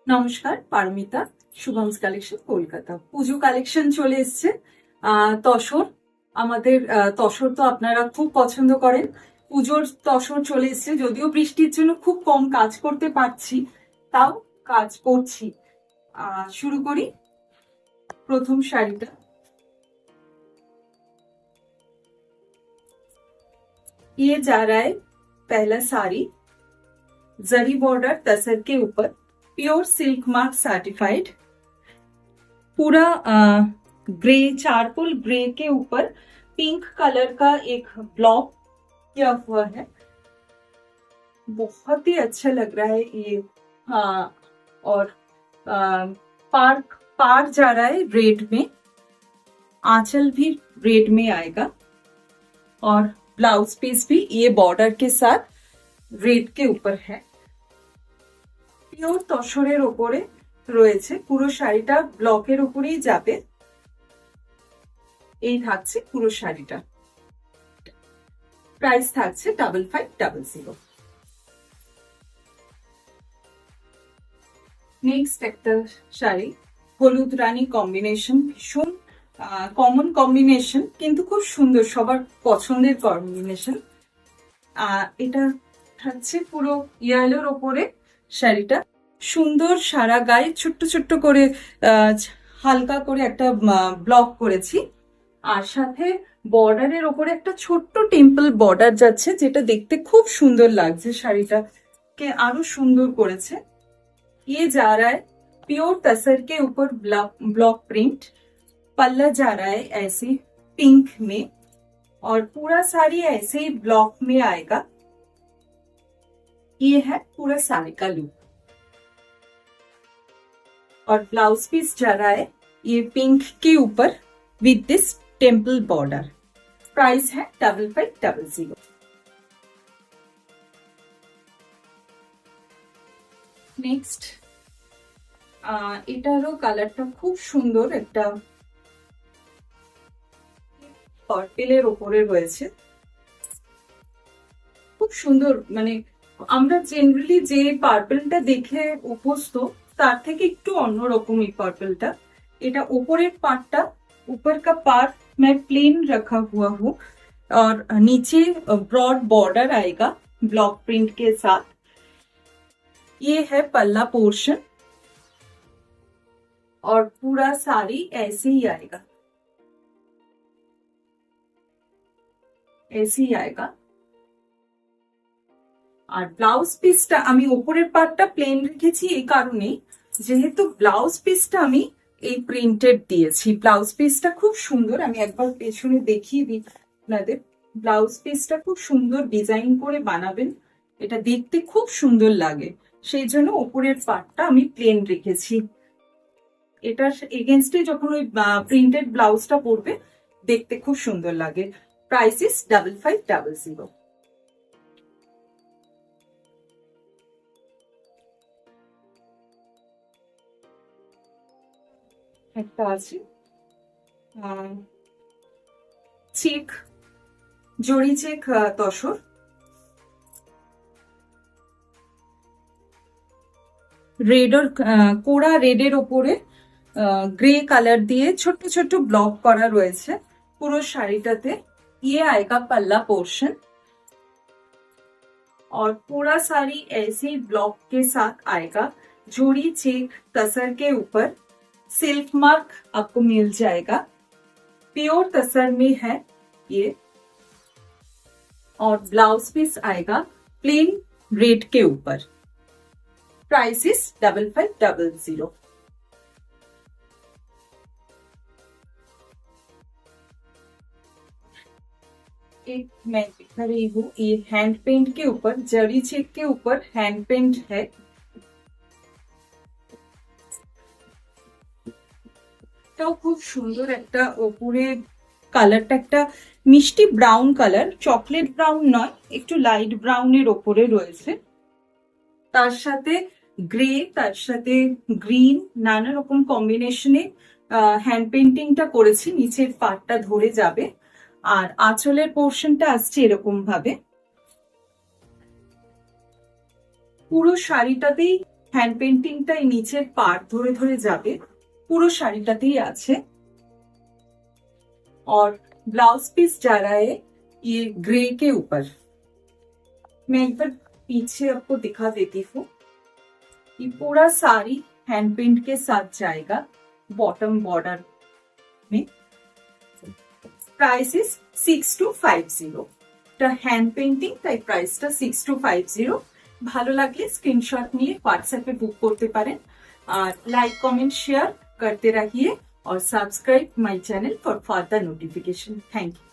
নমস্কার, পারমিতা, শুভমস কালেকশন, কলকাতা। পুজো কালেকশন চলে এসছে। তসর, আমাদের তসর তো আপনারা খুব পছন্দ করেন। পুজোর তসর চলে এসছে, যদিও বৃষ্টির জন্য খুব কম কাজ করতে পারছি, তাও কাজ করছি। শুরু করি প্রথম শাড়িটা। ये जा रहा है पहला साड़ी, जरी बॉर्डर तसर के ऊपर, प्योर सिल्क मार्क सर्टिफाइड, पूरा ग्रे, चारकोल ग्रे के ऊपर पिंक कलर का एक ब्लॉक किया हुआ है। बहुत ही अच्छा लग रहा है ये। हाँ, और पार जा रहा है रेड में, आंचल भी रेड में आएगा, और ब्लाउज पीस भी ये बॉर्डर के साथ रेड के ऊपर है। পিওর তসরের ওপরে রয়েছে, পুরো শাড়িটা ব্লকের উপরেই যাবে। এই থাকছে পুরো শাড়িটা। প্রাইস থাকছে 5500। নেক্সট একটা শাড়ি, হলুদ রানী কম্বিনেশন, ভীষণ কমন কম্বিনেশন, কিন্তু খুব সুন্দর, সবার পছন্দের কম্বিনেশন। এটা থাকছে পুরো ইয়েলোর ওপরে শাড়িটা, সুন্দর সারা গায়ে ছোট্ট ছোট্ট করে হালকা করে একটা ব্লক করেছি, আর সাথে বর্ডারের ওপরে একটা ছোট্ট টেম্পল বর্ডার যাচ্ছে, যেটা দেখতে খুব সুন্দর লাগছে, শাড়িটাকে আরো সুন্দর করেছে। ये जा रहा है प्योर तसर के ऊपर ब्लॉक प्रिंट, पल्ला जा रहा है ऐसे पिंक में, और पूरा साड़ी ऐसे ही ब्लॉक में आएगा। ये है पूरा साड़ी का लुक, और ब्लाउज पीस जा रहा है ये पिंक के ऊपर with this temple border. Price है 5500। নেক্সট, এটারও কালারটা খুব সুন্দর, একটা পার্পেলের ওপরে রয়েছে, খুব সুন্দর। মানে আমরা জেনারেলি যে পার্পেলটা দেখে অভ্যস্ত, তার থেকে একটু অন্যরকম এই পার্পেলটা। এটা ওপরের পার্টটা, ऊपर का पार्ट मैं प्लेन रखा हुआ हूँ, और नीचे ब्रॉड बॉर्डर आएगा ब्लॉक प्रिंट के साथ। ये है पल्ला पोर्शन, और पूरा साड़ी ऐसे ही आएगा, ऐसे ही आएगा। আর ব্লাউজ পিসটা আমি ওপরের পার্টটা প্লেন রেখেছি এই কারণেই, যেহেতু ব্লাউজ পিসটা আমি এই প্রিন্টেড দিয়েছি। ব্লাউজ পিসটা খুব সুন্দর, আমি একবার পেছনে দেখিয়ে দিই আপনাদের। ব্লাউজ পিসটা খুব সুন্দর ডিজাইন করে বানাবেন, এটা দেখতে খুব সুন্দর লাগে, সেই জন্য ওপরের পার্টটা আমি প্লেন রেখেছি। এটার এগেনস্টে যখন ওই প্রিন্টেড ব্লাউজটা পরবে, দেখতে খুব সুন্দর লাগে। Price is 5500। একটা আছে চেক, জরি চেক তসর, রেডের কোড়া রেডের ওপরে গ্রে কালার দিয়ে ছোট্ট ছোট্ট ব্লক করা রয়েছে পুরো শাড়িটাতে। ये आएगा पल्ला पोर्शन, और पूरा साड़ी ऐसे ही ब्लॉक के साथ आएगा। जोड़ी चेक तसर के ऊपर सिल्क मार्क आपको मिल जाएगा, प्योर तसर में है ये, और ब्लाउज पीस आएगा प्लेन रेड के ऊपर। Price is 5500। एक मैं दिखा रही हूँ, ये हैंड पेंट के ऊपर, जरी चेक के ऊपर हैंड पेंट है। এটাও খুব সুন্দর, একটা ওপরে কালারটা একটা মিষ্টি ব্রাউন কালার, চকলেট ব্রাউন নয়, একটু লাইট ব্রাউনের ওপরে রয়েছে, তার সাথে গ্রে, তার সাথে গ্রিন, নানা রকম কম্বিনেশনে হ্যান্ড পেন্টিংটা করেছি। নিচের পার্টটা ধরে যাবে, আর আঁচলের পোর্শনটা আসছে এরকম ভাবে। পুরো শাড়িটাতেই হ্যান্ড পেন্টিংটাই নিচের পার্ট ধরে ধরে যাবে, পুরো শাড়ीটাতেই আছে। और ब्लाउज पीस जा रहा है ये ग्रे के ऊपर। मैं एक बार पीछे आपको दिखा देती हूँ। ये पूरा साड़ी हैंड पेंट के साथ जाएगा बॉटम बॉर्डर में। Price is 6250। হ্যান্ড পেন্টিং তাই প্রাইসটা 6250। ভালো লাগলে স্ক্রিনশট নিয়ে হোয়াটসঅ্যাপে বুক করতে পারেন। আর লাইক কমেंट शेयर करते रहिए और subscribe my channel for further notification. Thank you.